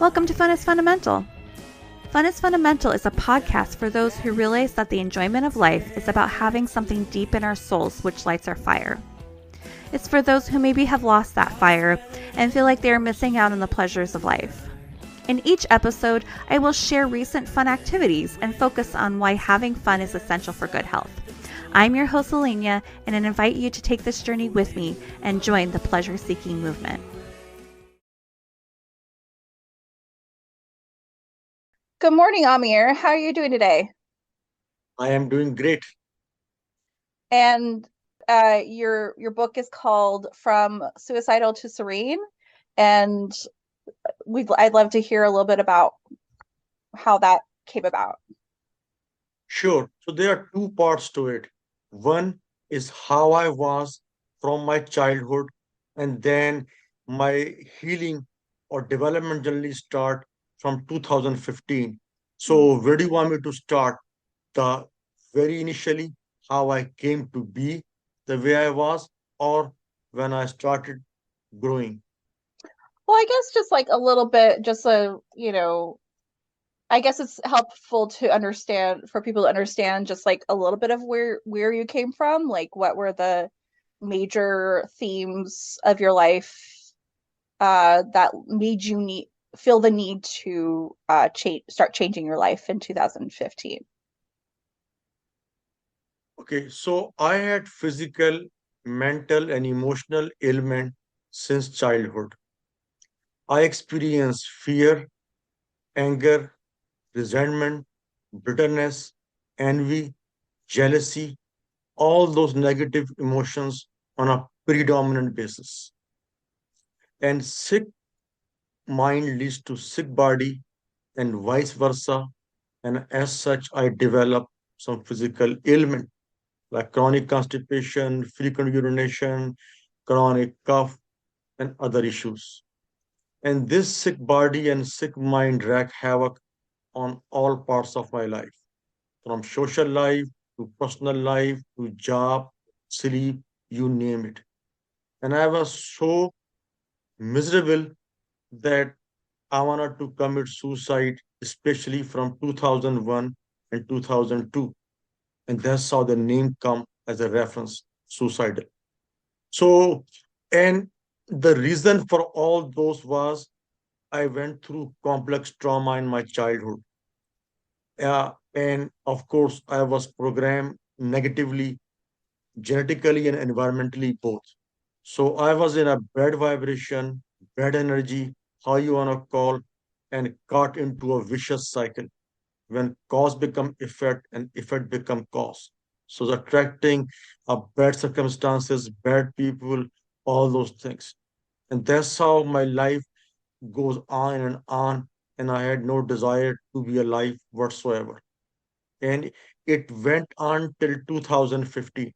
Welcome to Fun is Fundamental. Fun is Fundamental is a podcast for those who realize that the enjoyment of life is about having something deep in our souls which lights our fire. It's for those who maybe have lost that fire and feel like they are missing out on the pleasures of life. In each episode, I will share recent fun activities and focus on why having fun is essential for good health. I'm your host, Alenia, and I invite you to take this journey with me and join the pleasure-seeking movement. Good morning, Amir. How are you doing today? I am doing great. And your book is called From Suicidal to Serene, and I'd love to hear a little bit about how that came about. Sure. So there are two parts to it. One is how I was from my childhood, and then my healing or development generally start from 2015. So where do you want me to start? The very initially, how I came to be the way I was, or when I started growing? Well, I guess just like a little bit, just so I guess it's helpful to understand for people to understand just like a little bit of where you came from, like what were the major themes of your life that made you feel the need to start changing your life in 2015. Okay, so I had physical, mental, and emotional ailment since childhood. I experienced fear, anger, resentment, bitterness, envy, jealousy, all those negative emotions on a predominant basis. And sick mind leads to sick body and vice versa. And as such, I developed some physical ailment like chronic constipation, frequent urination, chronic cough, and other issues. And this sick body and sick mind wreak havoc on all parts of my life, from social life to personal life to job, sleep, you name it. And I was so miserable that I wanted to commit suicide, especially from 2001 and 2002. And that's how the name come as a reference, suicidal. So, and the reason for all those was I went through complex trauma in my childhood. And of course, I was programmed negatively, genetically and environmentally both. So I was in a bad vibration, bad energy, how you want to call, and caught into a vicious cycle when cause become effect and effect become cause. So the attracting of bad circumstances, bad people, all those things. And that's how my life goes on, and I had no desire to be alive whatsoever. And it went on till 2015.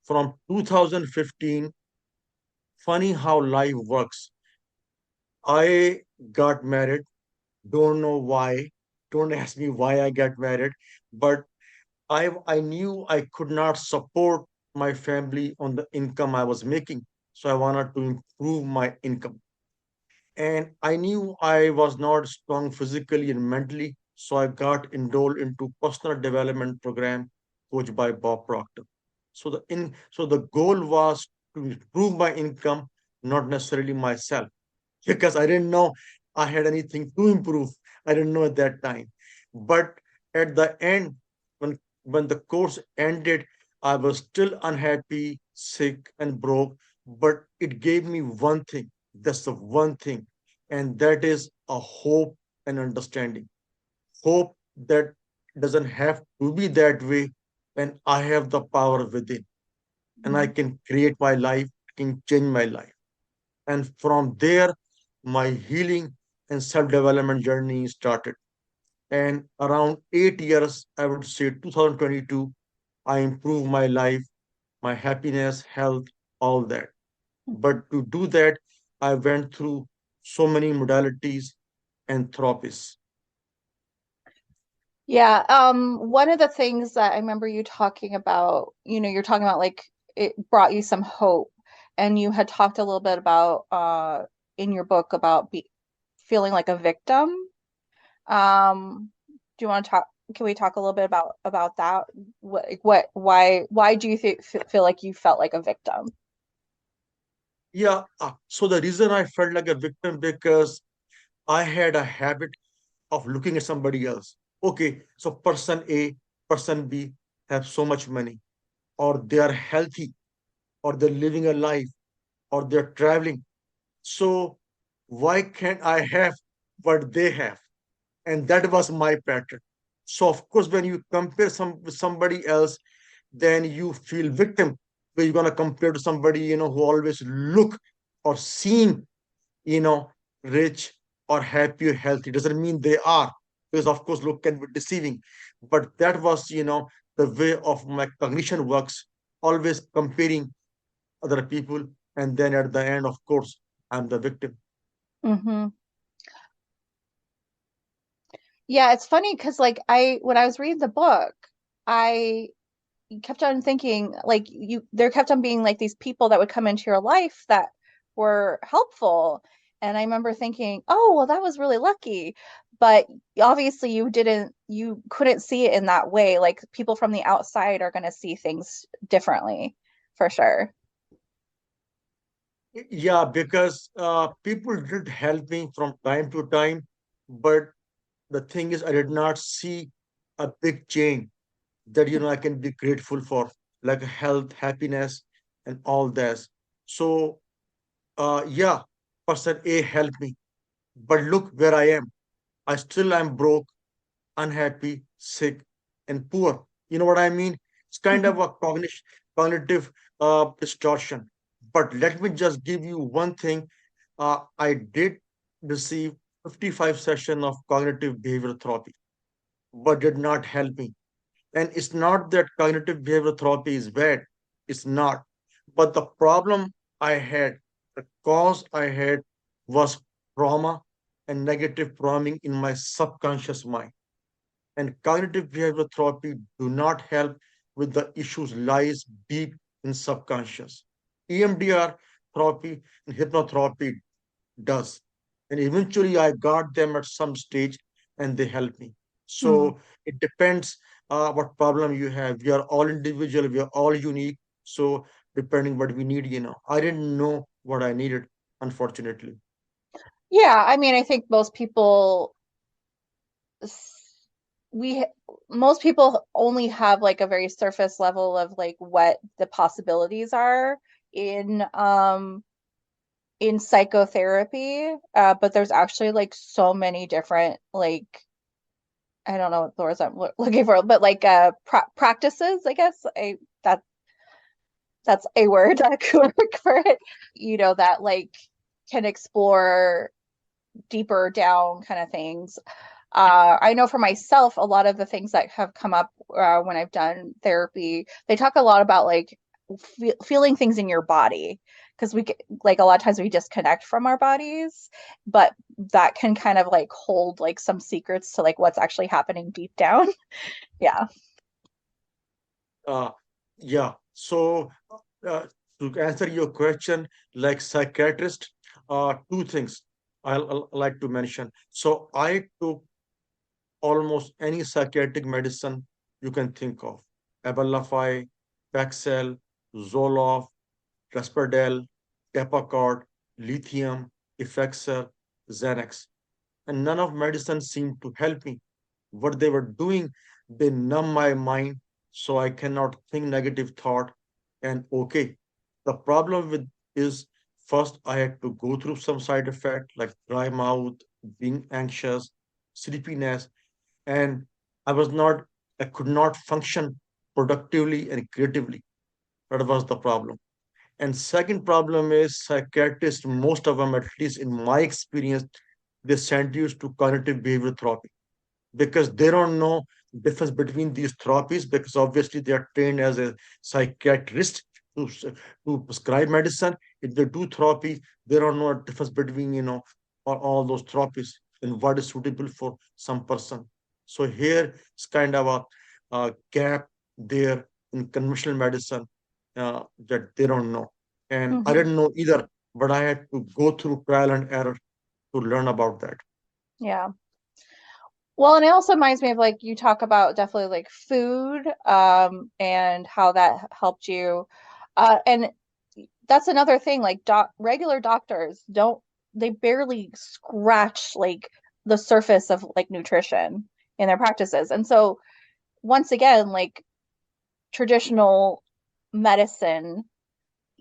From 2015, funny how life works. I got married, don't know why, don't ask me why I got married, but I knew I could not support my family on the income I was making. So I wanted to improve my income. And I knew I was not strong physically and mentally, so I got enrolled into personal development program coached by Bob Proctor. So the goal was to improve my income, not necessarily myself, because I didn't know I had anything to improve. I didn't know at that time. But at the end, when the course ended, I was still unhappy, sick, and broke. But it gave me one thing. That's the one thing, and that is a hope and understanding. Hope that doesn't have to be that way, and I have the power within, and I can create my life, can change my life. And from there, my healing and self-development journey started. And around 8 years, I would say 2022, I improved my life, my happiness, health, all that. But to do that, I went through so many modalities and therapies. Yeah, one of the things that I remember you talking about, you're talking about like it brought you some hope, and you had talked a little bit about in your book about feeling like a victim. Do you want to talk? Can we talk a little bit about that? Why do you feel like you felt like a victim? Yeah. So the reason I felt like a victim because I had a habit of looking at somebody else. Okay, so person A, person B have so much money, or they are healthy, or they're living a life, or they're traveling. So why can't I have what they have? And that was my pattern. So of course, when you compare with somebody else, then you feel victim. Where you're gonna compare to somebody who always look or seem you know, rich or happy or healthy. Doesn't mean they are, because of course, look can be deceiving. But that was, the way of my cognition works, always comparing other people. And then at the end, of course, I'm the victim. Hmm. Yeah, it's funny because like when I was reading the book, I kept on thinking like there kept on being like these people that would come into your life that were helpful. And I remember thinking, oh, well, that was really lucky. But obviously you couldn't see it in that way. Like people from the outside are going to see things differently for sure. Yeah, because people did help me from time to time. But the thing is, I did not see a big change that I can be grateful for, like health, happiness, and all that. So yeah, person A helped me, but look where I am. I still am broke, unhappy, sick, and poor. You know what I mean? It's kind of Mhm. a cognitive distortion. But let me just give you one thing. I did receive 55 sessions of cognitive behavioral therapy, but did not help me. And it's not that cognitive behavioral therapy is bad. It's not. But the problem I had, the cause I had was trauma and negative programming in my subconscious mind. And cognitive behavioral therapy do not help with the issues lies deep in subconscious. EMDR therapy and hypnotherapy does. And eventually I got them at some stage and they helped me. Mm. So it depends what problem you have. We are all individual, we are all unique. So depending what we need, I didn't know what I needed, unfortunately. Yeah, I mean, I think s- we most people only have like a very surface level of like what the possibilities are in um in psychotherapy, but there's actually like so many different like I don't know what the words I'm looking for, but like practices, I guess. That that's a word that could work for it, that like can explore deeper down kind of things. I know for myself, a lot of the things that have come up when I've done therapy, they talk a lot about like feeling things in your body because like a lot of times we disconnect from our bodies, but that can kind of like hold like some secrets to like what's actually happening deep down. Yeah. Uh, yeah. So uh, to answer your question, like psychiatrist, two things I'll like to mention. So I took almost any psychiatric medicine you can think of. Abilify, Paxil, Zoloft, Risperdal, Depakote, lithium, Effexor, Xanax. And none of medicine seemed to help me. What they were doing, they numb my mind so I cannot think negative thought. And okay, the problem with is first I had to go through some side effect like dry mouth, being anxious, sleepiness, and I could not function productively and creatively. That was the problem. And second problem is psychiatrists, most of them, at least in my experience, they send you to cognitive behavioral therapy because they don't know the difference between these therapies because obviously they are trained as a psychiatrist to prescribe medicine. If they do therapy, they don't know the difference between, all those therapies and what is suitable for some person. So here is kind of a gap there in conventional medicine that they don't know. And I Hmm. didn't know either, but I had to go through trial and error to learn about that. Yeah. Well, and it also reminds me of like you talk about definitely like food, and how that helped you. And that's another thing, like regular doctors don't, they barely scratch like the surface of like nutrition in their practices. And so once again, like traditional medicine,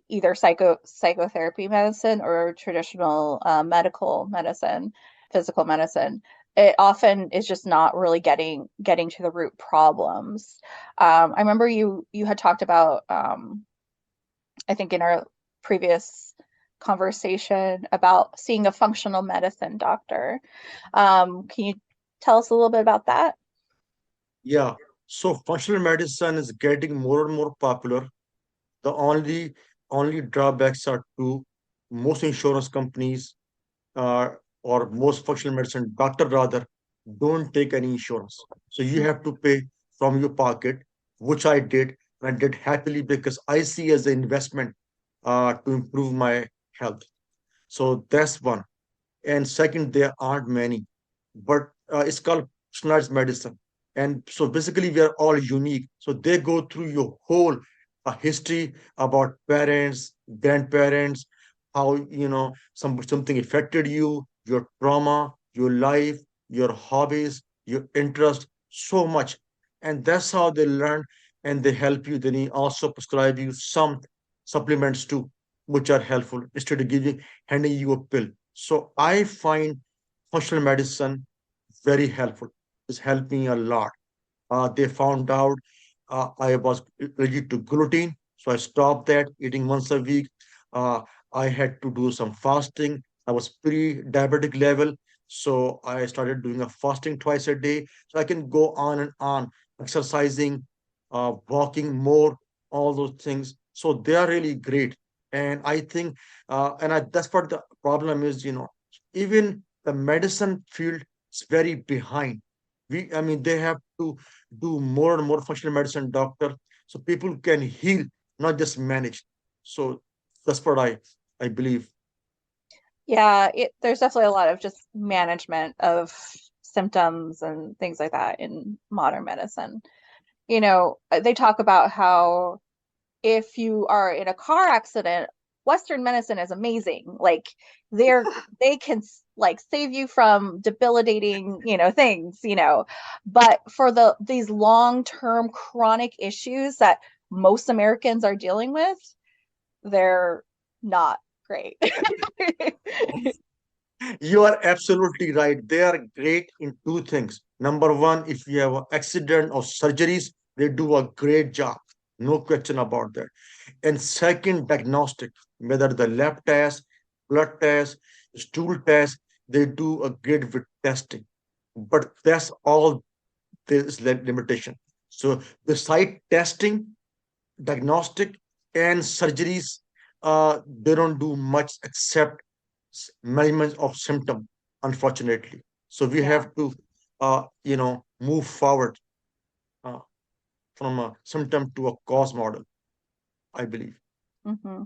either psychotherapy medicine or traditional medical medicine, physical medicine, it often is just not really getting to the root problems. I remember you had talked about, I think in our previous conversation, about seeing a functional medicine doctor. Can you tell us a little bit about that? Yeah. So functional medicine is getting more and more popular. The only drawbacks are two. Most insurance companies or most functional medicine doctor rather don't take any insurance. So you have to pay from your pocket, which I did, and I did happily because I see as an investment to improve my health. So that's one. And second, there aren't many, but it's called personalized medicine. And so basically, we are all unique. So they go through your whole history about parents, grandparents, how something affected you, your trauma, your life, your hobbies, your interest, so much. And that's how they learn and they help you. Then he also prescribe you some supplements too, which are helpful instead of handing you a pill. So I find functional medicine very helpful. It's helped me a lot. They found out I was allergic to gluten, so I stopped that eating once a week. Uh, I had to do some fasting. I was pre-diabetic level, so I started doing a fasting twice a day. So I can go on and on, exercising, walking more, all those things. So they are really great, and I think, that's what the problem is. Even the medicine field is very behind. I mean, they have to do more and more functional medicine doctor so people can heal, not just manage. So that's what I believe. Yeah, there's definitely a lot of just management of symptoms and things like that in modern medicine. They talk about how if you are in a car accident, Western medicine is amazing. Like they can like save you from debilitating, things, But for these long-term chronic issues that most Americans are dealing with, they're not great. You are absolutely right. They are great in two things. Number one, if you have an accident or surgeries, they do a great job. No question about that. And second, diagnostic, whether the lab test, blood test, stool test, they do a great with testing. But that's all there is limitation. So beside testing, diagnostic, and surgeries, they don't do much except measurement of symptom, unfortunately. So we Yeah. have to, move forward uh, from a symptom to a cause model, I believe. Hmm.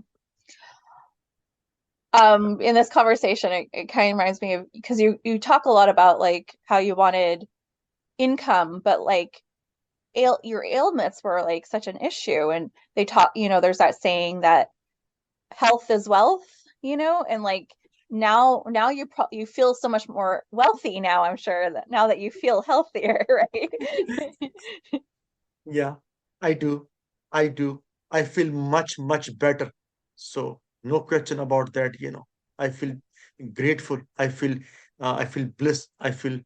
In this conversation, it kind of reminds me of, because you talk a lot about like how you wanted income, but like your ailments were like such an issue, and they talk, there's that saying that health is wealth, and like now you feel so much more wealthy now, I'm sure, that now that you feel healthier, right? Yeah, I do. I do. I feel much, much better. So no question about that, I feel grateful. I feel bliss. I feel,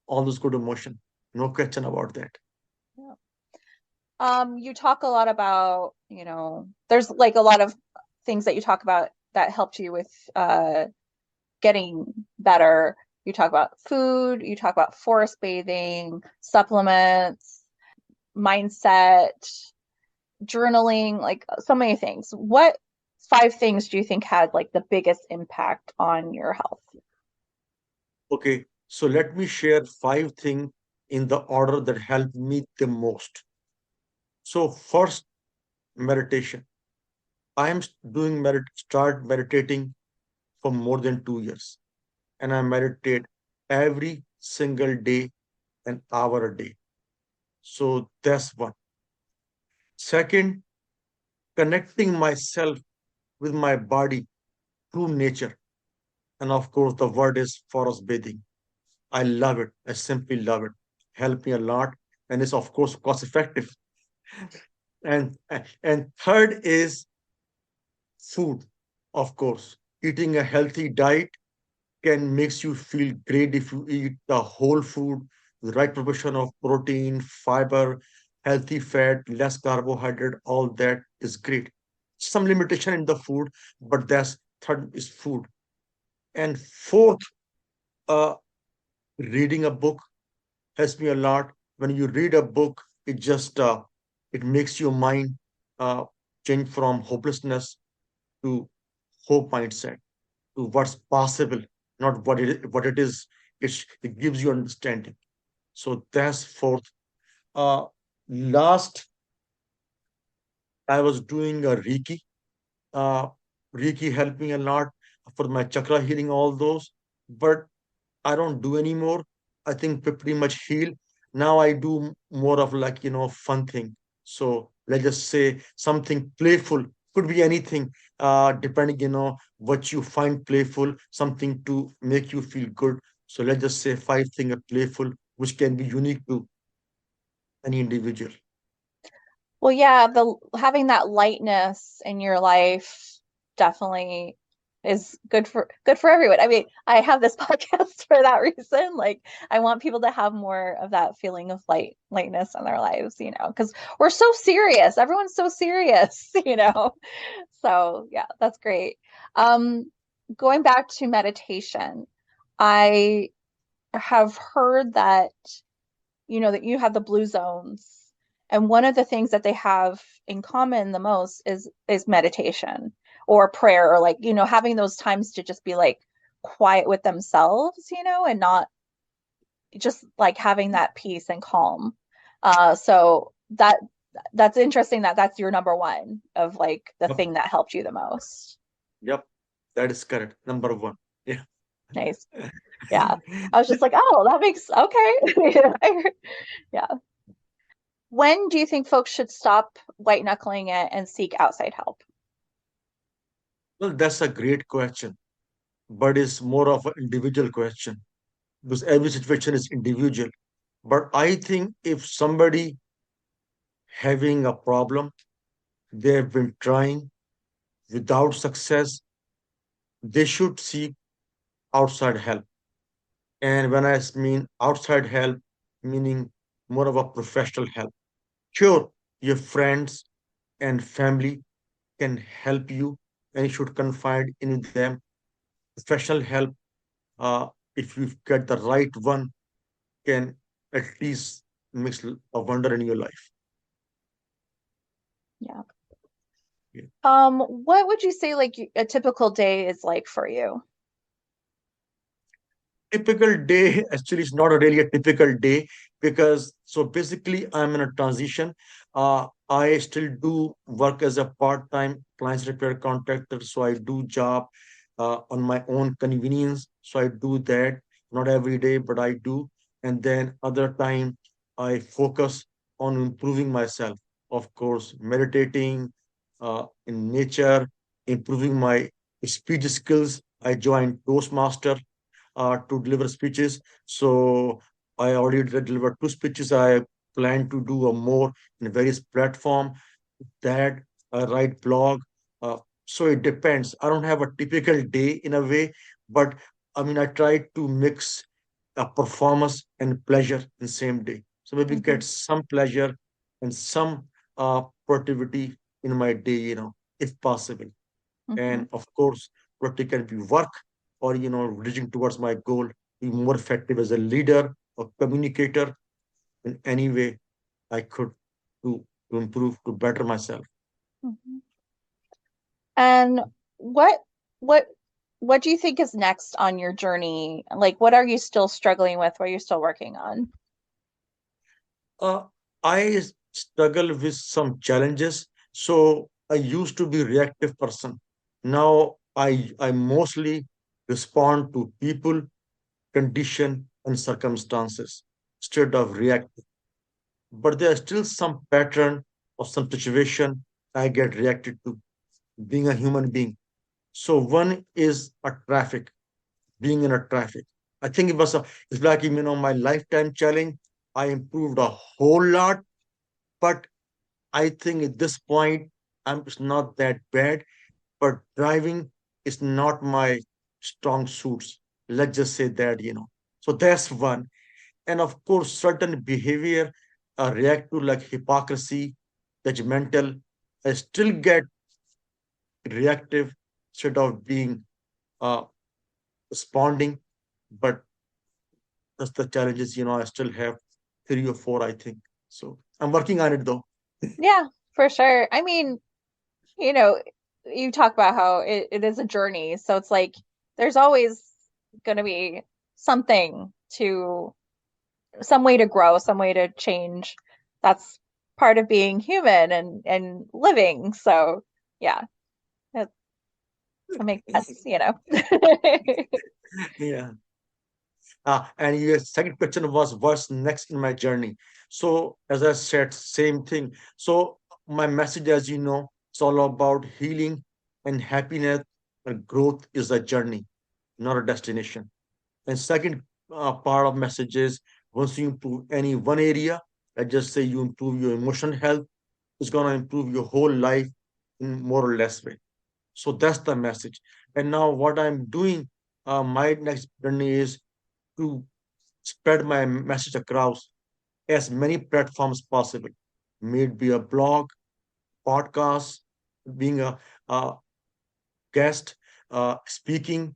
all those good emotion. No question about that. Yeah. You talk a lot about, there's like a lot of things that you talk about that helped you with getting better. You talk about food, you talk about forest bathing, supplements, mindset, journaling, like so many things. What 5 things do you think had like the biggest impact on your health? Okay, so let me share 5 things in the order that helped me the most. So first, meditation. I am doing start meditating for more than 2 years, and I meditate. every single day, an hour a day. So that's one. Second, connecting myself with my body through nature. And of course, the word is forest bathing. I love it. I simply love it. Help me a lot. And it's of course cost effective. And third is food, of course. Eating a healthy diet can makes you feel great if you eat the whole food, the right proportion of protein, fiber, healthy fat, less carbohydrate, all that is great. Some limitation in the food, but that's third is food. And fourth, uh, reading a book helps me a lot. When you read a book, it makes your mind uh, change from hopelessness to hope mindset to what's possible, not what it is. It gives you understanding. So that's fourth. Uh, Last, I was doing a Reiki. Uh, Reiki helped me a lot for my chakra healing, all those. But I don't do anymore. I think we pretty much healed. Now I do more of like, fun thing. So let's just say something playful. Could be anything, depending, what you find playful, something to make you feel good. So let's just say five things are playful, which can be unique to any individual. Well, yeah, the having that lightness in your life definitely is good for everyone. I mean, I have this podcast for that reason. Like, I want people to have more of that feeling of lightness in their lives, because we're so serious. Everyone's so serious, you know. So, yeah, that's great. Um, Going back to meditation, I have heard that that you have the blue zones. And one of the things that they have in common the most is meditation or prayer or like, having those times to just be like quiet with themselves, and not just like having that peace and calm. So that's interesting that that's your number one of like the Yep, thing that helped you the most. yep, that is correct. Number one. Yeah. Nice. Yeah. I was just like, oh, that makes okay. Yeah. When do you think folks should stop white knuckling it and seek outside help? Well, that's a great question, but it's more of an individual question because every situation is individual. But I think if somebody having a problem, they have been trying without success, they should seek outside help. And when I mean outside help, meaning more of a professional help. Sure, your friends and family can help you, and you should confide in them. Professional help, uh, if you get the right one, can at least make a wonder in your life. Yeah. Yeah. What would you say like a typical day is like for you? Typical day actually is not really a typical day because so basically I'm in a transition. I still do work as a part-time clients repair contractor, so I do job on my own convenience. So I do that not every day, but I do, and then other time I focus on improving myself. Of course, meditating in nature, improving my speech skills. I joined Toastmaster to deliver speeches. So I already delivered two speeches. I plan to do a more in various platform that I write blog. Uh, so it depends. I don't have a typical day in a way, but I mean I try to mix a performance and pleasure in same day. So maybe Hmm. get some pleasure and some productivity in my day, if possible. Hmm. And of course, what can be work or reaching towards my goal, be more effective as a leader or communicator in any way I could to improve, to better myself. Hmm. And what what what do you think is next on your journey? Like what are you still struggling with? What are you still working on? Uh, I struggle with some challenges. So I used to be reactive person. Now I mostly respond to people condition, and circumstances instead of reacting. But there are still some pattern or some situation I get reacted to being a human being. So one is a traffic, being in a traffic. I think it's like, my lifetime challenge. I improved a whole lot, but I think at this point, it's not that bad. But driving is not my strong suits. Let's just say that. So that's one. And of course, certain behavior react to like hypocrisy, judgmental. I still get reactive instead of being uh, responding. But that's the challenges, I still have three or four, I think. So I'm working on it though. Yeah, for sure. I mean, you know, you talk about how it is a journey. So it's like there's always going to be something to, some way to grow, some way to change. That's part of being human and living. So yeah, that, that makes sense. Yeah. And your second question was what's next in my journey. So as I said, same thing. So my message, as you know, it's all about healing and happiness, and growth is a journey, not a destination. And second part of message is once you improve any one area, let's just say you improve your emotional health, it's gonna improve your whole life in more or less way. So that's the message. And now what I'm doing, my next journey is to spread my message across as many platforms possible. May it be a blog, podcast, being a guest, speaking,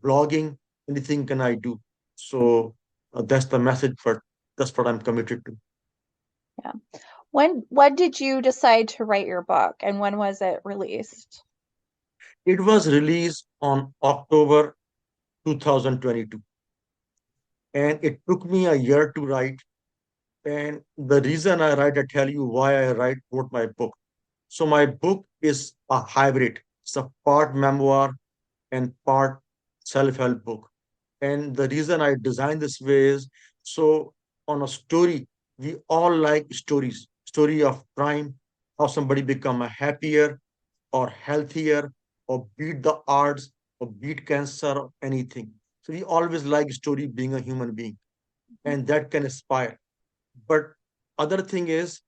blogging, anything can I do. So that's the message, but that's what I'm committed to. Yeah. When did you decide to write your book and when was it released? It was released on October 2022, and it took me a year to write. And the reason I write, I tell you why wrote my book. So my book is a hybrid. It's a part memoir and part self-help book. And the reason I designed this way is so on a story, we all like stories, story of crime, how somebody become a happier or healthier or beat the odds or beat cancer or anything. So we always like story being a human being and that can inspire. But other thing is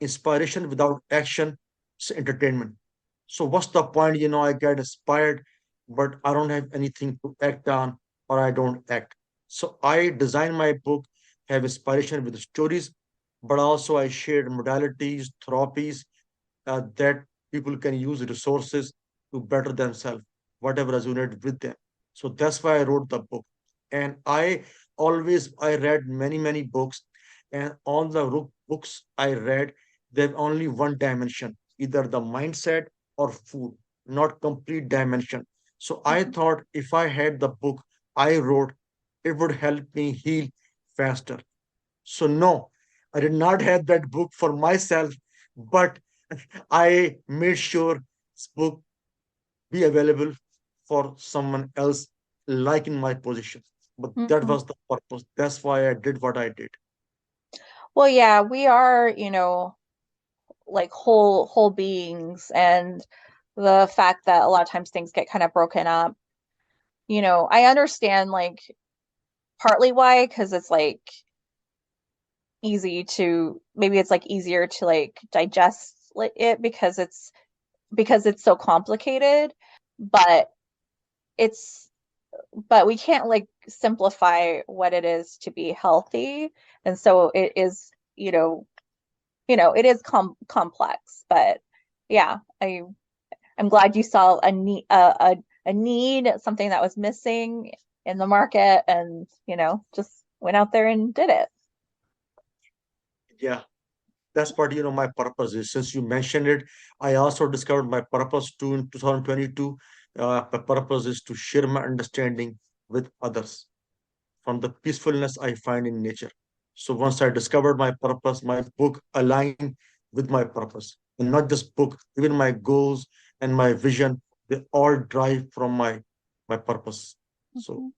inspiration without action is entertainment. So what's the point? I get inspired, but I don't have anything to act on, or I don't act. So I design my book, have inspiration with stories, but also I shared modalities, therapies that people can use resources to better themselves, whatever resonated with them. So that's why I wrote the book. And I read many, many books, and all the books I read, they have only one dimension, either the mindset or food, not complete dimension. So I Mhm. thought if I had the book I wrote, it would help me heal faster. So no, I did not have that book for myself, but I made sure this book be available for someone else like in my position. But that Mhm. was the purpose. That's why I did what I did. Well, yeah, we are, like whole beings, and the fact that a lot of times things get kind of broken up, I understand like partly why, because it's like maybe it's like easier to like digest it because it's so complicated, but it's but we can't like simplify what it is to be healthy. And so it is, it is complex, but yeah, I'm glad you saw a need, something that was missing in the market, and just went out there and did it. Yeah, that's what my purpose is. Since you mentioned it, I also discovered my purpose too in 2022. The purpose is to share my understanding with others from the peacefulness I find in nature. So once I discovered my purpose, my book aligned with my purpose. And not just book, even my goals and my vision, they all drive from my purpose. So Mhm.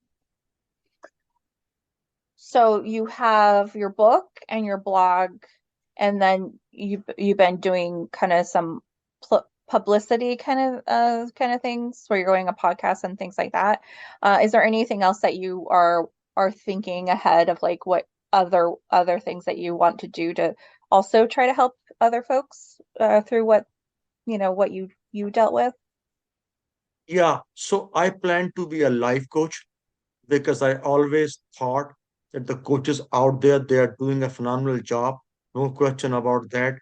So you have your book and your blog, and then you've been doing kind of some publicity kind of things where you're going on podcasts and things like that. Is there anything else that you are thinking ahead of, like what other things that you want to do to also try to help other folks through what what you dealt with? Yeah, so I plan to be a life coach because I always thought that the coaches out there, they are doing a phenomenal job. No question about that.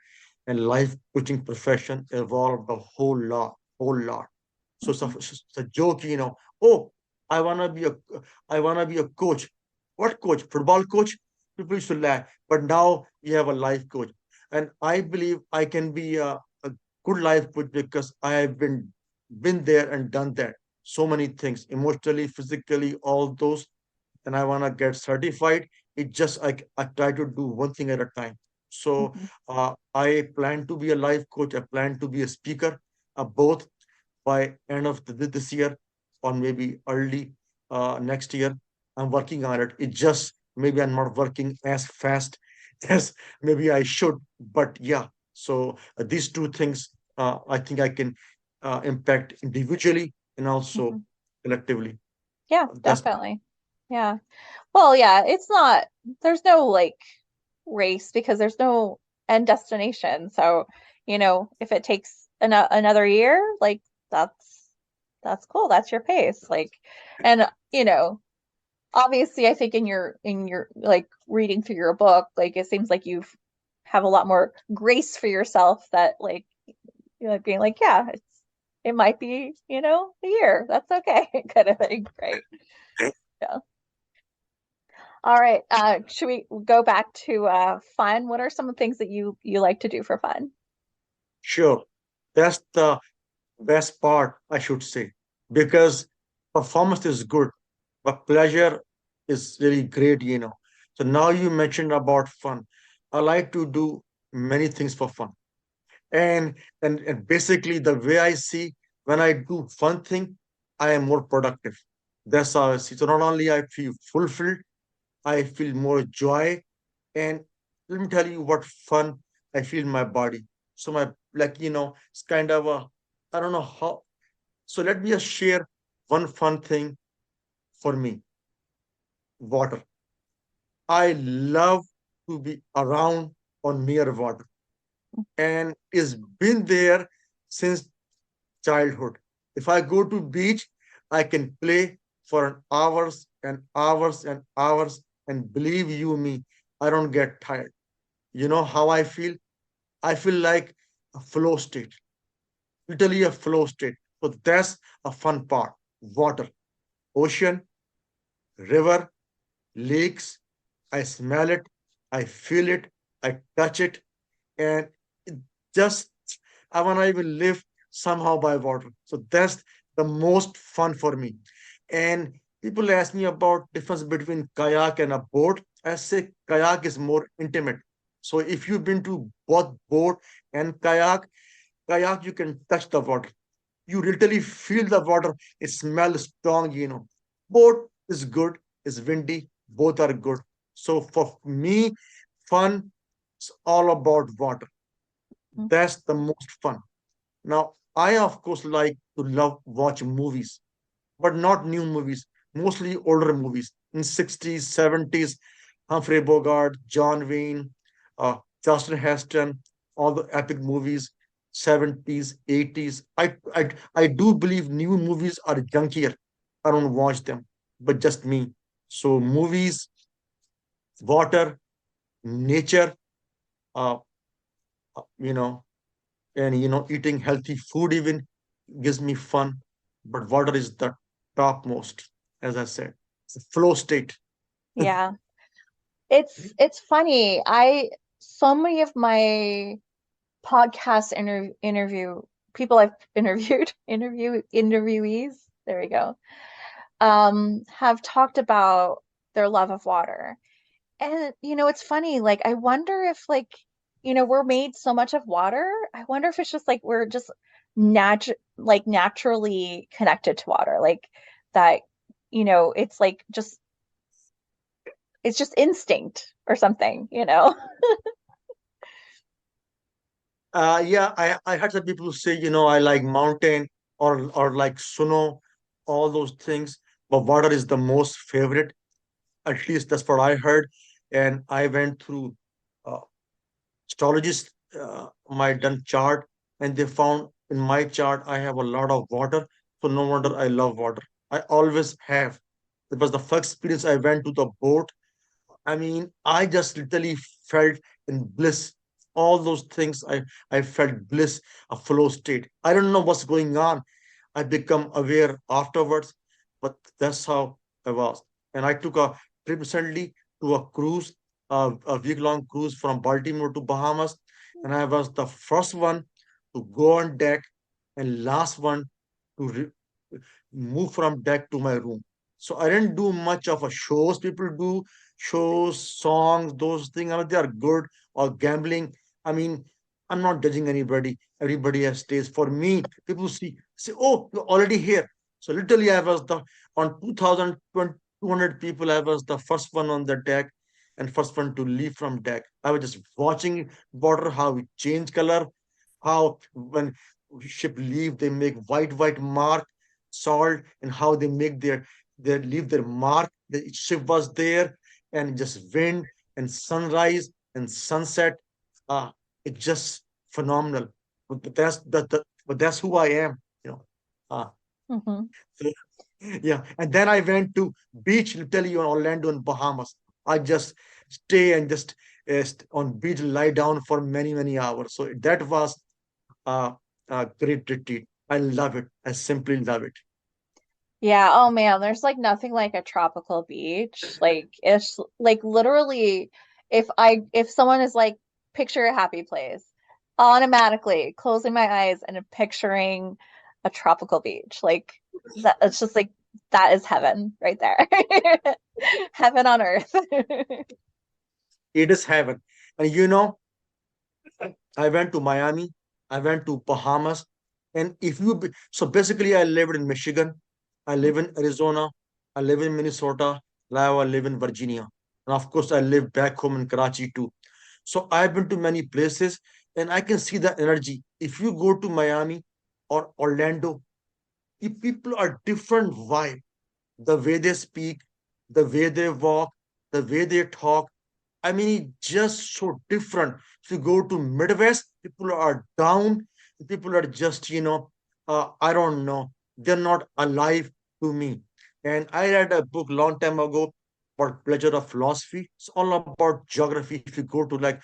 And life coaching profession evolved a whole lot. So Mhm, it's a joke, oh, I wanna be a I wanna be a coach. What coach? Football coach? People used to laugh. But now you have a life coach. And I believe I can be a good life coach because I have been there and done that. So many things, emotionally, physically, all those, and I want to get certified. It just I try to do one thing at a time. So mhm, I plan to be a life coach. I plan to be a speaker, both by end of this year or maybe early next year. I'm working on it. It just maybe I'm not working as fast as maybe I should. But yeah, so these two things I think I can impact individually and also mhm. collectively. Yeah, That's definitely. Yeah. Well, yeah, it's not, there's no like race because there's no end destination. So, if it takes another year, like that's cool. That's your pace. Like, and obviously I think in your like reading through your book, like it seems like you've have a lot more grace for yourself that like you're like being like, yeah, it might be, a year. That's okay, kind of thing, right? Yeah. All right. Should we go back to fun? What are some of the things that you like to do for fun? sure. That's the best part, I should say, because performance is good, but pleasure is really great. So now you mentioned about fun. I like to do many things for fun. And basically the way I see when I do fun thing, I am more productive. That's how I see. So not only I feel fulfilled, I feel more joy. And let me tell you what fun I feel in my body. So my it's kind of a I don't know how. So let me just share one fun thing for me. Water. I love to be around or near water. And it's been there since childhood. If I go to beach, I can play for an hours and hours and hours. And believe you me, I don't get tired. You know how I feel? I feel like a flow state, literally a flow state. So that's a fun part. Water, ocean, river, lakes. I smell it, I feel it, I touch it, and it just I want to even live somehow by water. So that's the most fun for me. And people ask me about difference between kayak and a boat. I say kayak is more intimate. So if you've been to both boat and kayak you can touch the water. You literally feel the water. It smells strong. Boat is good, it's windy, both are good. So for me, fun is all about water. Mhm. That's the most fun. Now, I of course like to love watch movies, but not new movies, mostly older movies in 60s, 70s, Humphrey Bogart, John Wayne, Charlton Heston, all the epic movies, 70s, 80s. I do believe new movies are junkier. I don't watch them, but just me. So movies, water, nature, uh, uh, you know, and eating healthy food even gives me fun, but water is the topmost, as I said. It's a flow state. Yeah. It's funny. I so many of my podcast interview people I've interviewed, interviewees, there we go, have talked about their love of water. And it's funny, like I wonder if like, we're made so much of water. I wonder if it's just like we're just naturally connected to water. Like that, it's like just it's just instinct or something, you know? Yeah, I heard some people say, I like mountain or like snow, all those things, but water is the most favorite. At least that's what I heard. And I went through uh, astrologist my done chart, and they found in my chart I have a lot of water. So no wonder I love water. I always have. It was the first experience I went to the boat. I mean, I just literally felt in bliss. All those things, I felt bliss, a flow state. I don't know what's going on. I become aware afterwards, but that's how I was. And I took a trip recently to a cruise, a week-long cruise from Baltimore to Bahamas, and I was the first one to go on deck and last one to move from deck to my room. So I didn't do much of a shows. People do shows, songs, those things. I mean, they are good or gambling. I mean, I'm not judging anybody. Everybody has taste. For me, people say, oh, you're already here. So literally, I was the on 2,200 people. I was the first one on the deck and first one to leave from deck. I was just watching water, how it change color, how when ship leave, they make white mark, salt, and how they make their leave their mark. The ship was there, and just wind and sunrise and sunset. Ah, it's just phenomenal. But that's who I am, you know. Ah, Hmm. so, yeah. And then I went to beach, literally on Orlando in Bahamas. I just stay and just on beach lie down for many hours. So that was uh, a great retreat. I love it. I simply love it. Yeah, oh man, there's like nothing like a tropical beach. Like it's like literally if someone is like picture a happy place, automatically closing my eyes and picturing a tropical beach. Like that it's just like that is heaven right there. Heaven on earth. It is heaven. And I went to Miami, I went to Bahamas, and so basically, I lived in Michigan, I live in Arizona, I live in Minnesota, now I live in Virginia, and of course, I live back home in Karachi too. So I've been to many places, and I can see the energy. If you go to Miami or Orlando, if people are different vibe, the way they speak, the way they walk, the way they talk. I mean, it's just so different. If you go to Midwest, people are down. People are just, I don't know. They're not alive to me. And I read a book long time ago called Pleasure of Philosophy. It's all about geography. If you go to like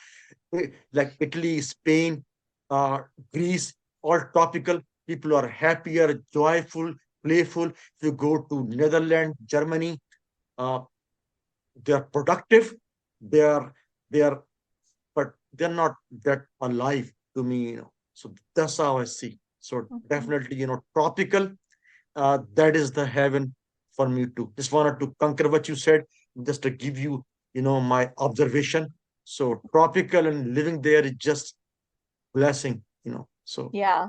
Italy, Spain, Greece, all tropical, people are happier, joyful, playful. If you go to Netherlands, Germany, uh, they are productive. They are they are, but they're not that alive to me. So that's how I see. So Mhm. definitely, tropical. That is the heaven for me too. Just wanted to concur what you said, just to give you, my observation. So tropical and living there is just blessing. So Yeah.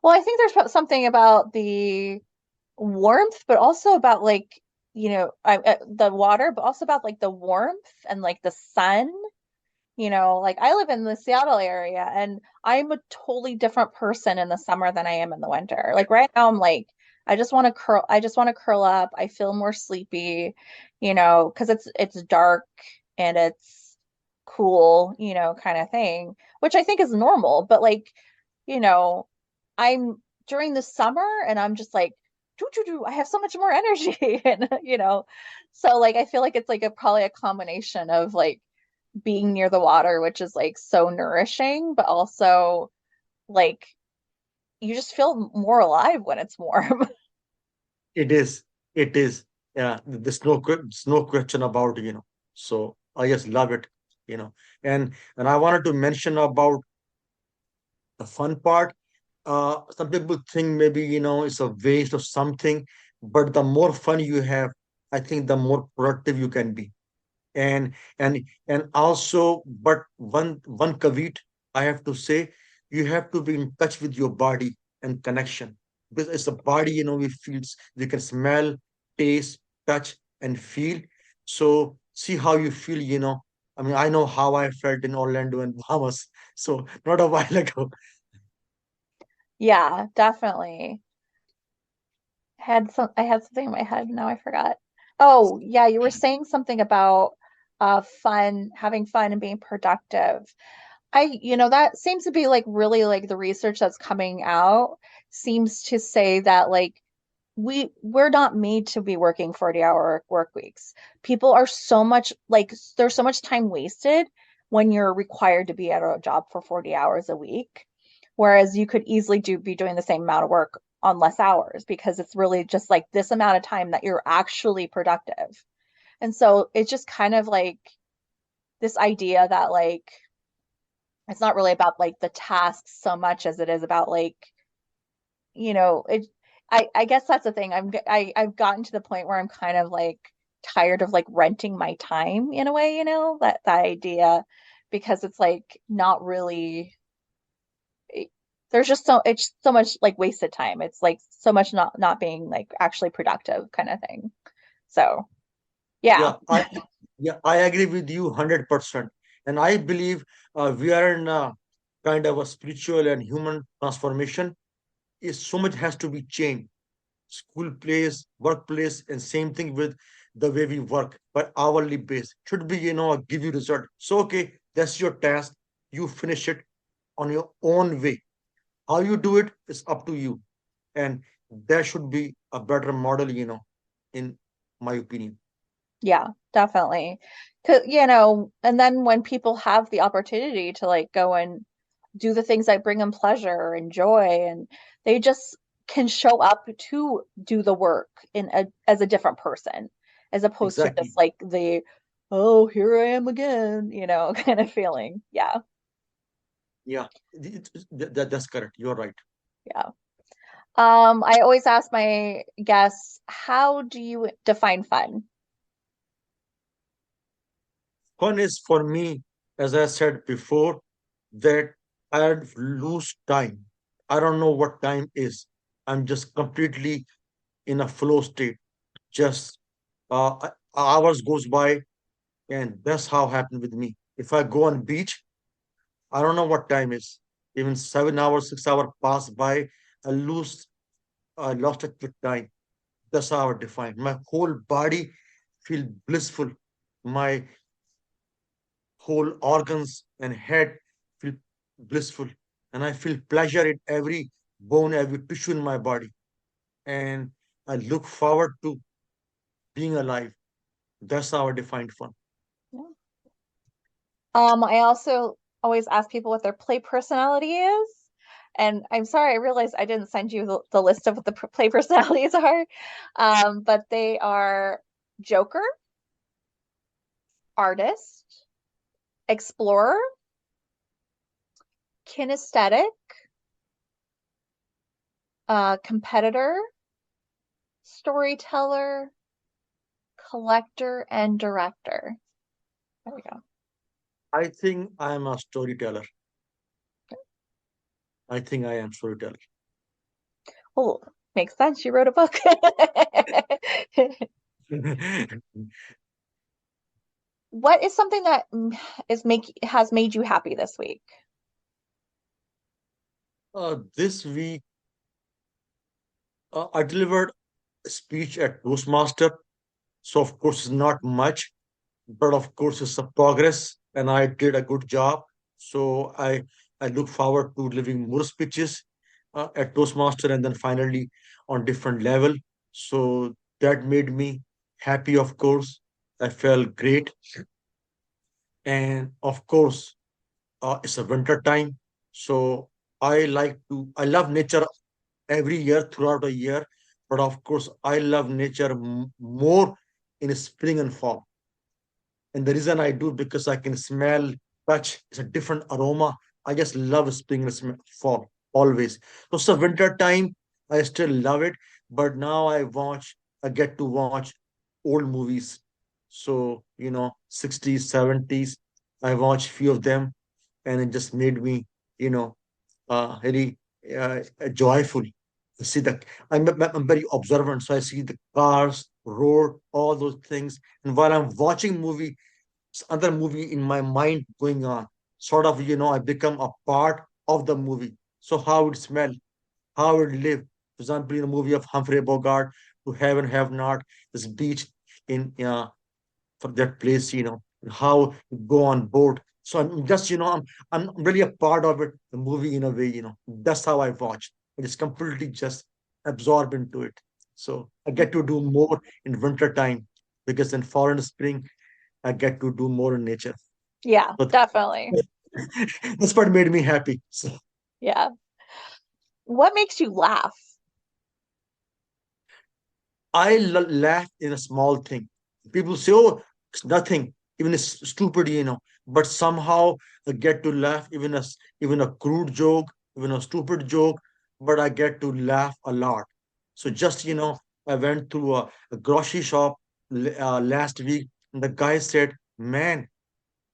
Well, I think there's something about the warmth, but also about like, the water, but also about like the warmth and like the sun. Like I live in the Seattle area and I'm a totally different person in the summer than I am in the winter. Like right now I'm like I just want to curl up. I feel more sleepy, because it's dark and it's cool, kind of thing, which I think is normal, but like, you know, I'm during the summer and I'm just like I have so much more energy and so like I feel like it's like a probably a combination of like being near the water, which is like so nourishing, but also like you just feel more alive when it's warm. it is, it is. Yeah, there's no question about So I just love it, and I wanted to mention about the fun part. Some people think maybe it's a waste of something, but the more fun you have, I think the more productive you can be. And also, but one caveat I have to say, you have to be in touch with your body and connection, because it's the body, we feels, we can smell, taste, touch, and feel. So see how you feel, I mean, I know how I felt in Orlando and Bahamas, so not a while ago. Yeah, definitely. I had something in my head, now I forgot. Oh, yeah, you were saying something about having fun and being productive. That seems to be like really like the research that's coming out seems to say that like we're not made to be working 40-hour work weeks. People are so much like there's so much time wasted when you're required to be at a job for 40 hours a week, whereas you could easily be doing the same amount of work on less hours because it's really just like this amount of time that you're actually productive. And so it's just kind of like this idea that like it's not really about like the tasks so much as it is about like it I guess that's the thing. I've gotten to the point where I'm kind of like tired of like renting my time in a way, that idea because it's like not really it- there's just it's so much like wasted time. It's like so much not being like actually productive kind of thing. So, yeah. Yeah, I agree with you 100%. And I believe we are in a kind of a spiritual and human transformation. Is so much has to be changed. School place, workplace, and same thing with the way we work by hourly base. Should be, give you result. So okay, that's your task. You finish it on your own way. How you do it is up to you. And there should be a better model, in my opinion. Yeah, definitely. And then when people have the opportunity to like go and do the things that bring them pleasure and joy, and they just can show up to do the work as a different person, as opposed to Exactly. just like oh, here I am again, kind of feeling. Yeah, Yeah, that's correct. You're right. yeah. I always ask my guests, how do you define fun? Fun is for me, as I said before, that I lose time. I don't know what time is. I'm just completely in a flow state. Just hours goes by, and that's how happened with me. If I go on beach, I don't know what time is. Even 7 hours, 6 hours pass by. I lose, I lost it with time. That's how I define. My whole body feel blissful. My whole organs and head feel blissful, and I feel pleasure in every bone, every tissue in my body, and I look forward to being alive. That's how I defined fun. Yeah. I also always ask people what their play personality is. And I'm sorry, I realized I didn't send you the list of what the play personalities are. But they are Joker, artist, explorer, kinesthetic, competitor, storyteller, collector, and director. There we go. I think I am a storyteller. I think I am storyteller. Oh, makes sense. You wrote a book. What is something that has made you happy this week? This week, I delivered a speech at Toastmaster. So, of course, it's not much, but of course, it's a progress, and I did a good job. So, I look forward to delivering more speeches at Toastmaster and then finally on different level. So, that made me happy, of course. I felt great. And of course, it's a winter time. So, I love nature every year throughout the year. But of course, I love nature more in spring and fall. And the reason I do because I can smell, touch, it's a different aroma. I just love spring and fall always. So it's the winter time. I still love it. But now I get to watch old movies. So, 60s, 70s. I watched few of them and it just made me, you know, very joyful. I see the I'm very observant, so I see the cars, roar, all those things. And while I'm watching movie, other movie in my mind going on. Sort of, I become a part of the movie. So how it smell, how it live. For example, in the movie of Humphrey Bogart, To Have and Have Not, this beach in for that place, how you go on board. So I'm just, I'm really a part of it, the movie in a way, that's how I watch. It is completely just absorbed into it. So I get to do more in winter time because in fall and spring, I get to do more in nature. Yeah, But definitely. that's what made me happy. So Yeah. What makes you laugh? I laugh in a small thing. People say, "Oh, it's nothing, even it's stupid," But somehow I get to laugh, even a crude joke, even a stupid joke. But I get to laugh a lot. So just I went to a grocery shop last week, and the guy said, "Man,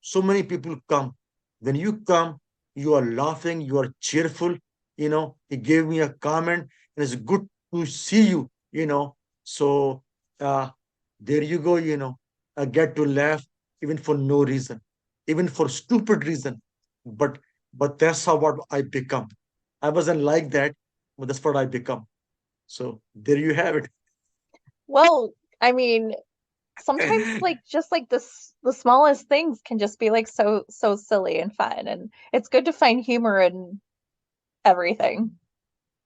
so many people come. When you come, you are laughing, you are cheerful. He gave me a comment, and it's good to see you. So uh, there you go, I get to laugh even for no reason, even for stupid reason. But that's how what I become. I wasn't like that, but that's what I become. So there you have it. Well, I mean, sometimes like just like this the smallest things can just be like so silly and fun, and it's good to find humor in everything.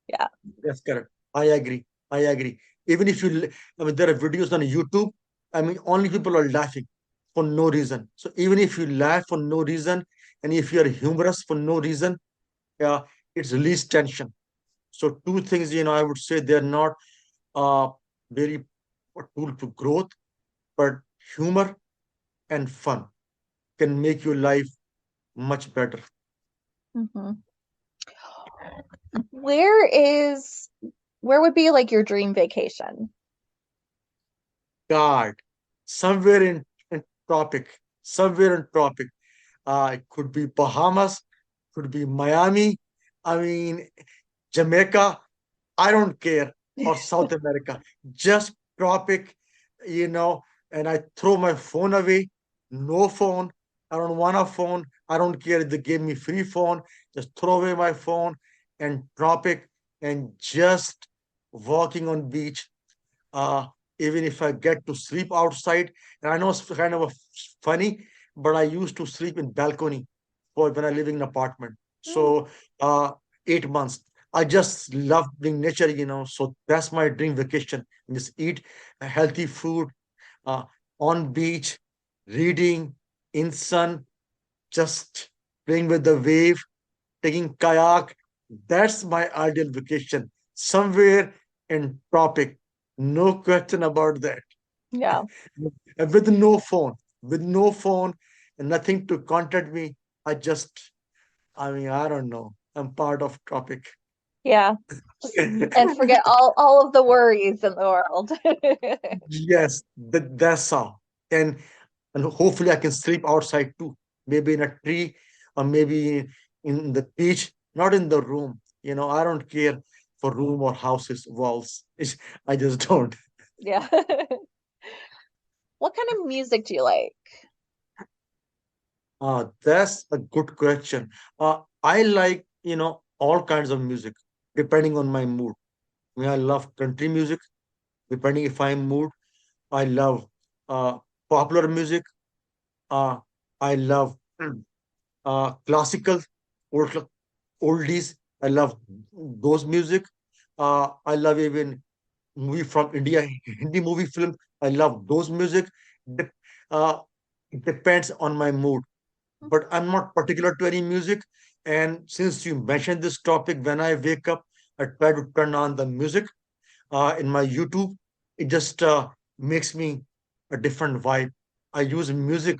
Yeah. That's correct. I agree. I agree. Even if I mean, there are videos on YouTube. I mean, only people are laughing for no reason. So even if you laugh for no reason, and if you are humorous for no reason, yeah, it's release tension. So two things, I would say they're not uh very a tool to growth, but humor and fun can make your life much better. Hmm. Where is where would be like your dream vacation? God, somewhere in tropic, somewhere in tropic. It could be Bahamas, could be Miami. I mean, Jamaica. I don't care, or South America. Just tropic, you know. And I throw my phone away. No phone. I don't want a phone. I don't care if they gave me free phone. Just throw away my phone and tropic and just walking on beach, uh, even if I get to sleep outside. And I know it's kind of funny, but I used to sleep in balcony for when I live in an apartment. Mm, So 8 months. I just love being nature, So that's my dream vacation. Just eat healthy food uh, on beach, reading in sun, just playing with the wave, taking kayak. That's my ideal vacation. Somewhere in tropic. No question about that. yeah. And with no phone and nothing to contact me. I mean, I don't know. I'm part of tropic. Yeah. And forget all of the worries in the world. Yes, that's how. And hopefully I can sleep outside too. Maybe in a tree or maybe in the beach, not in the room. I don't care for room or houses, walls. I just don't. Yeah. What kind of music do you like? That's a good question. I like, all kinds of music, depending on my mood. I mean, I love country music, depending if I'm mood. I love popular music. Uh, I love classical, old, oldies. I love those music. I love even movie from India, Hindi movie film. I love those music. Dep- Uh, it depends on my mood, but I'm not particular to any music. And since you mentioned this topic, when I wake up, I try to turn on the music in my YouTube. It just makes me a different vibe. I use music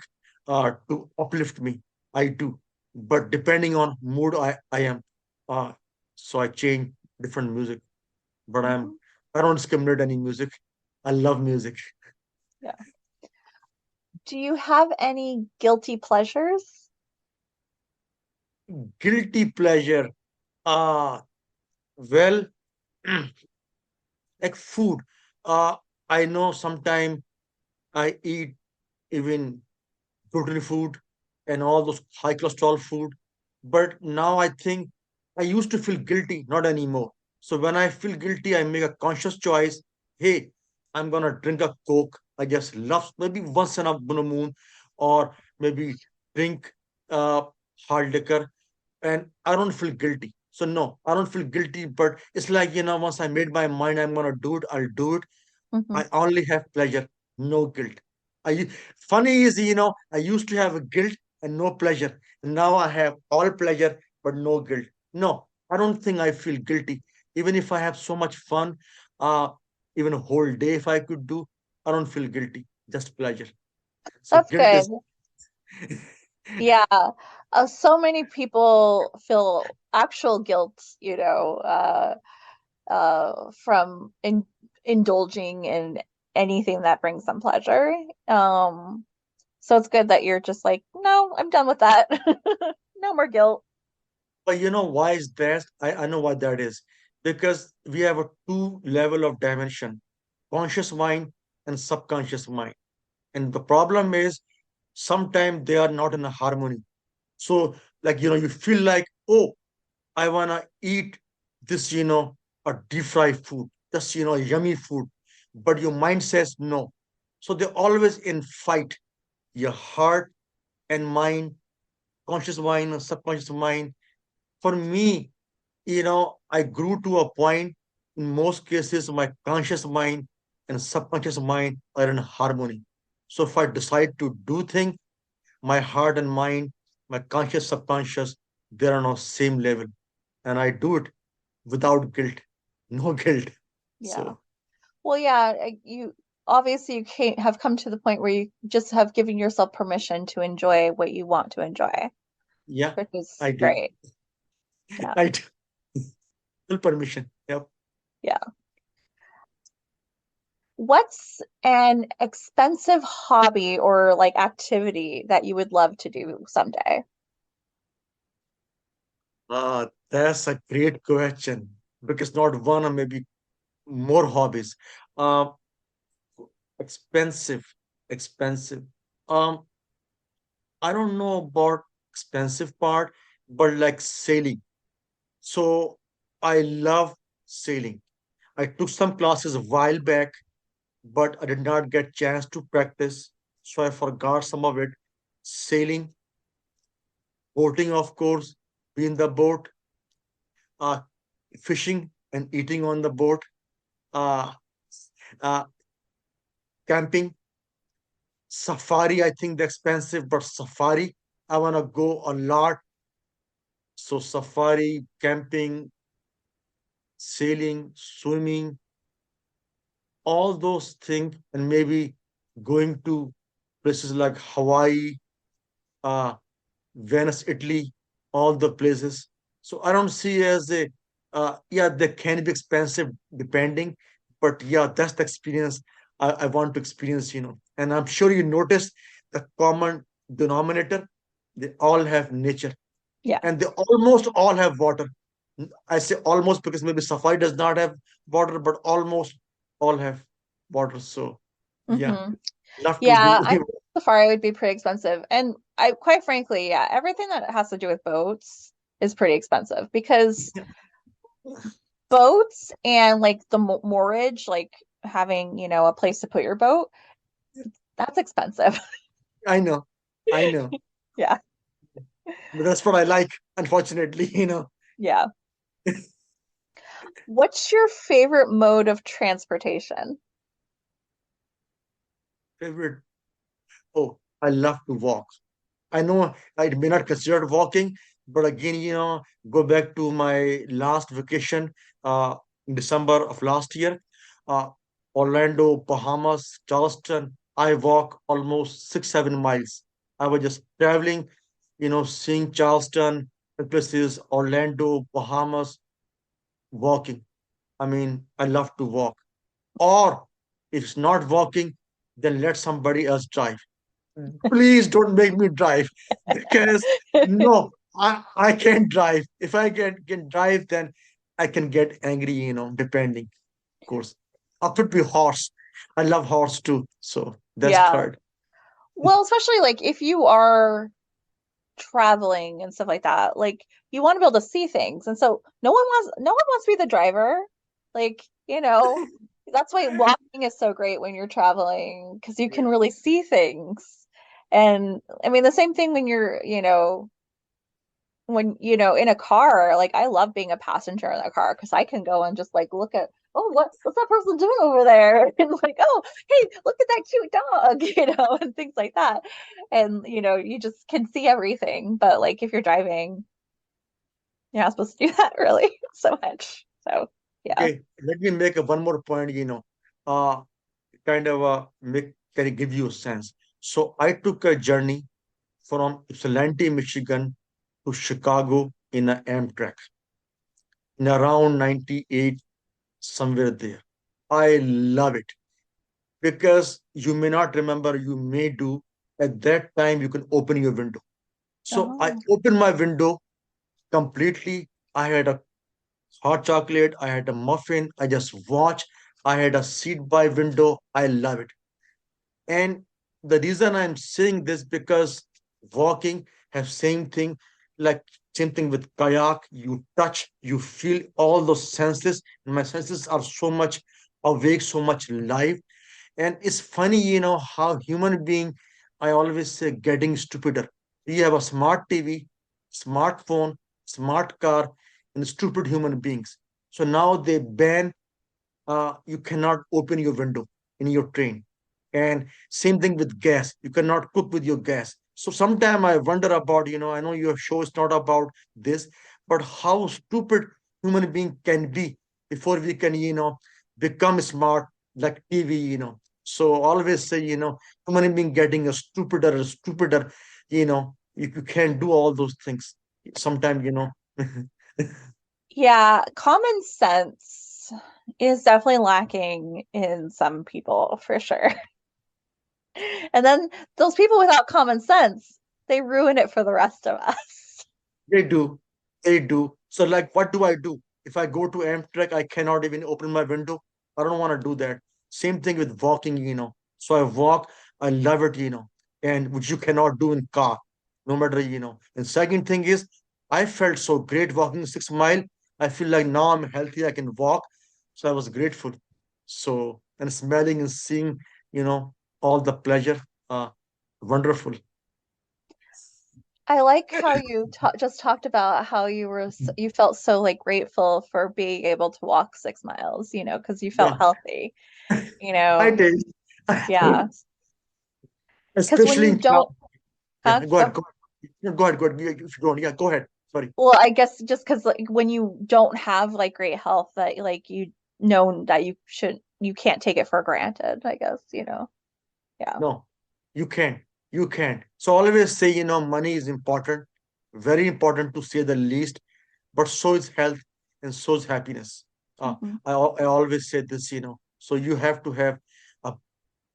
to uplift me. I do, but depending on mood I am, uh, so I change different music. But Mhm. I don't discriminate any music. I love music. Yeah. Do you have any guilty pleasures? Guilty pleasure. Uh well, like food. I know sometimes I eat even gluten food and all those high cholesterol food. But now I think I used to feel guilty, not anymore. So when I feel guilty, I make a conscious choice. Hey, I'm gonna drink a Coke. I just love maybe once in a blue moon, or maybe drink uh, hard liquor, and I don't feel guilty. So no, I don't feel guilty. But it's like once I made my mind, I'm gonna do it. I'll do it. Hmm. I only have pleasure, no guilt. I Funny is, I used to have a guilt and no pleasure. Now I have all pleasure but no guilt. No, I don't think I feel guilty. Even if I have so much fun, uh, even a whole day if I could do, I don't feel guilty, just pleasure. So That's guilt good. is Yeah. So many people feel actual guilt, from indulging in anything that brings them pleasure. So it's good that you're just like, no, I'm done with that. No more guilt. but why is that? I know why that is. Because we have a two level of dimension, conscious mind and subconscious mind. And the problem is sometimes they are not in a harmony. So, like, you feel like, oh, I wanna eat this, a deep fried food, just, yummy food. But your mind says no. So they're always in fight. Your heart and mind, conscious mind and subconscious mind. For me, I grew to a point, in most cases, my conscious mind and subconscious mind are in harmony. So if I decide to do things, my heart and mind, my conscious, subconscious, they're on the same level. And I do it without guilt, no guilt. Yeah. So, Well, yeah, you obviously you can't have come to the point where you just have given yourself permission to enjoy what you want to enjoy, yeah, which is I do. great. Yeah. I do. Full permission. Yep. Yeah. What's an expensive hobby or like activity that you would love to do someday? That's a great question because not one or maybe more hobbies. Uh, expensive, expensive. Um, I don't know about expensive part, but like sailing. So I love sailing. I took some classes a while back, but I did not get chance to practice, so I forgot some of it. Sailing, boating, of course, be in the boat, uh, fishing and eating on the boat, uh, uh, camping, safari. I think they're expensive, but safari, I wanna go a lot. So safari, camping, sailing, swimming, all those things, and maybe going to places like Hawaii, uh, Venice, Italy, all the places. So I don't see as a, yeah, they can be expensive depending, but yeah, that's the experience I want to experience. And I'm sure you noticed the common denominator, they all have nature Yeah. and they almost all have water. I say almost because maybe Safari does not have water, but almost all have water. So yeah, Hmm. love to Yeah, do. I think safari would be pretty expensive. And I quite frankly, yeah, everything that has to do with boats is pretty expensive because boats and like the moorage, like having, a place to put your boat, that's expensive. I know, I know. Yeah. But that's what I like, unfortunately, Yeah. What's your favorite mode of transportation? Favorite. Oh, I love to walk. I know I may not consider walking, but again, go back to my last vacation in December of last year, uh, Orlando, Bahamas, Charleston. I walk almost 6, 7 miles. I was just traveling, seeing Charleston, the places, Orlando, Bahamas, walking. I mean, I love to walk. Or if it's not walking, then let somebody else drive. Please don't make me drive because no, I can't drive. If I can drive, then I can get angry, depending, of course. I could be horse. I love horse too. So that's Yeah. third. Well, especially like if you are traveling and stuff like that, like you want to be able to see things. And so no one wants to be the driver. Like, that's why walking is so great when you're traveling because you can Yeah. really see things. And I mean the same thing when you're in a car, like I love being a passenger in a car because I can go and just like look at, oh, what's that person doing over there? And like, oh, hey, look at that cute dog, and things like that. And you just can see everything. But like if you're driving, you're not supposed to do that really so much. So yeah. Okay, let me make one more point, uh, kind of make can I give you a sense. So I took a journey from Ypsilanti, Michigan to Chicago in an Amtrak in around 98, somewhere there. I love it because you may not remember, you may do. At that time, you can open your window. So I Oh. opened my window completely. I had a hot chocolate, I had a muffin, I just watched. I had a seat by window. I love it. And the reason I'm saying this because walking have like same thing with kayak. You touch, you feel all those senses. And my senses are so much awake, so much live. And it's funny, how human being, I always say, getting stupider. You have a smart TV, smartphone, smart car, and stupid human beings. So now they ban you cannot open your window in your train. And same thing with gas. You cannot cook with your gas. So sometimes I wonder about, I know your show is not about this, but how stupid human being can be before we can, become smart like TV, So always say, human being getting a stupider and stupider, you can't do all those things. Sometimes, Yeah, common sense is definitely lacking in some people for sure. And then those people without common sense, they ruin it for the rest of us. They do. They do. So, like, what do I do? If I go to Amtrak, I cannot even open my window. I don't want to do that. Same thing with walking, So I walk, I love it, and which you cannot do in car, no matter, And second thing is, I felt so great walking 6 mile. I feel like now I'm healthy, I can walk. So I was grateful. So, and smelling and seeing, all the pleasure, wonderful. I like how you just talked about how you felt so like grateful for being able to walk 6 miles, because you Yeah, felt healthy, you I know. did. Yeah. Because when Especially you in town. don't, huh? Yeah, go ahead. Go. Go ahead. No, go ahead. Go ahead. If you don't, yeah, go ahead. Sorry. Well, I guess just because like when you don't have like great health that like you know that you can't take it for granted, I guess, Yeah. No, you can't. You can't. So always say, money is important, very important to say the least, but so is health and so is happiness. Hmm. I always say this, So you have to have a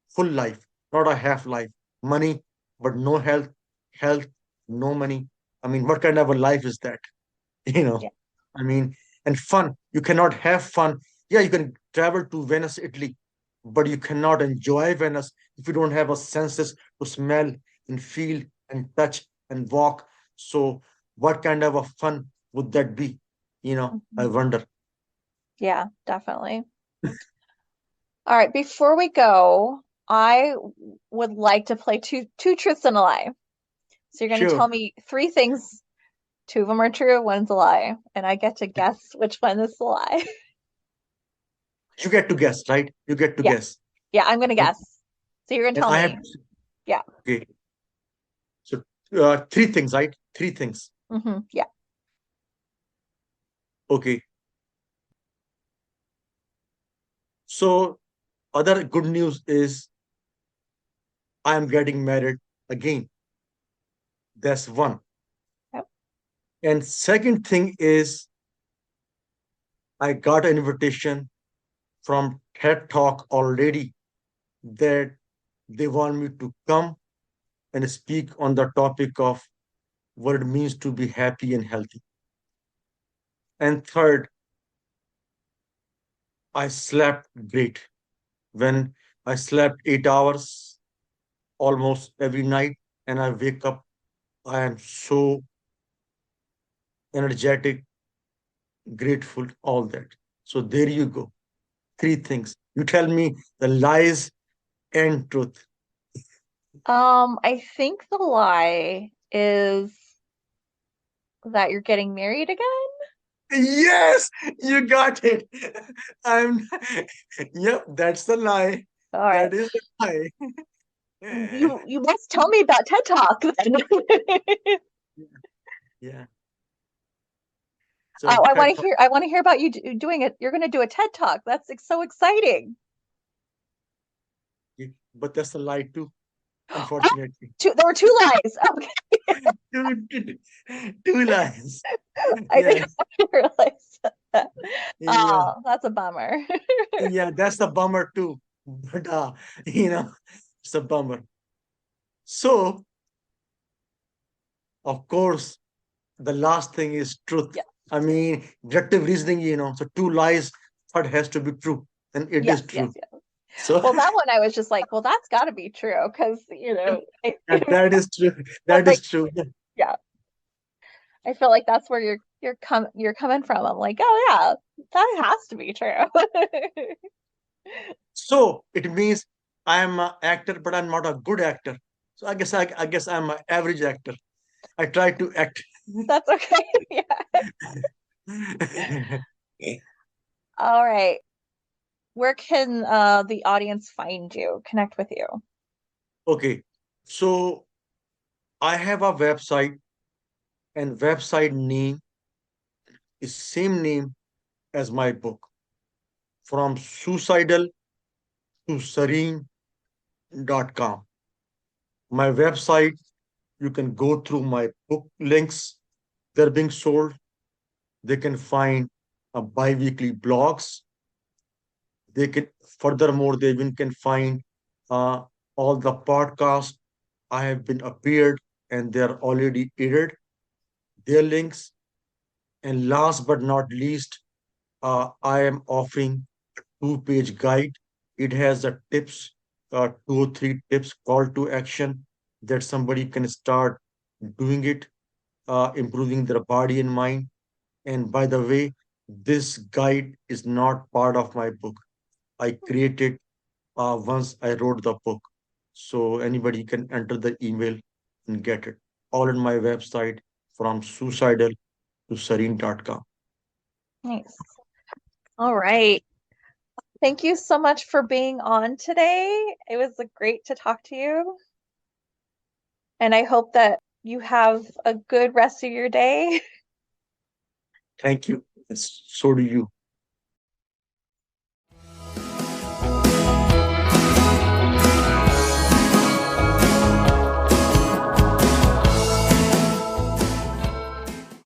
full life, not a half life. Money, but no health. Health, no money. I mean, what kind of a life is that? you know Yeah. I mean, and fun, you cannot have fun. Yeah, you can travel to Venice, Italy, but you cannot enjoy Venice if you don't have a senses to smell and feel and touch and walk. So what kind of a fun would that be? I Hmm. wonder. Yeah, definitely. All right, before we go, I would like to play two truths and a lie. So you're going to Sure. tell me three things. Two of them are true, one's a lie, and I get to guess which one is the lie. You get to guess, right? You get to Yeah, guess. yeah, I'm going to Okay. guess. So you're going to And tell I have, me. Yeah. okay. So three things, right? Three things. Yeah. Okay. So other good news is I am getting married again. That's one. Yep. And second thing is I got an invitation from TED Talk already that they want me to come and speak on the topic of what it means to be happy and healthy. And third, I slept great when I slept 8 hours almost every night, and I wake up. I am so energetic, grateful, all that. So there you go. Three things. You tell me the lies and truth. I think the lie is that you're getting married again. Yes, you got it. I'm, yep, that's the lie. All right. That is the lie. You must tell me about TED Talk then. Yeah. So Oh, TED I want to hear about you doing it. You're going to do a TED Talk. That's so exciting. but that's a lie too, Oh, unfortunately. there were two lies. Okay. Two, two lies. I Yeah, think I realized that. yeah, Oh, that's a bummer. yeah. That's a bummer too. But you know, it's a bummer. So, of course, the last thing is truth. Yeah. I mean, deductive reasoning. So two lies, third has to be true, and it is Yes, yes, true. yes. So Well, that one I was just like, well, that's got to be true because, that is true. but That like, is true. yeah, I feel like that's where you're coming from. I'm like, oh yeah, that has to be true. So it means I am an actor, but I'm not a good actor. So I guess I'm an average actor. I try to act. That's okay. Yeah. All right. Where can the audience find you, connect with you? Okay, so I have a website, and website name is same name as my book, from suicidal to serene.com. My website, you can go through my book links. They're being sold. They can find bi-weekly blogs. They can, furthermore, they even can find uh, all the podcasts I have been appeared, and they're already aired, their links. And last but not least, I am offering a two-page guide. It has the tips, two or three tips, call to action, that somebody can start doing it, improving their body and mind. And by the way, this guide is not part of my book. I created once I wrote the book. So anybody can enter the email and get it. All on my website, from suicidal to serene.com. Nice. All right. Thank you so much for being on today. It was great to talk to you. And I hope that you have a good rest of your day. Thank you. So do you.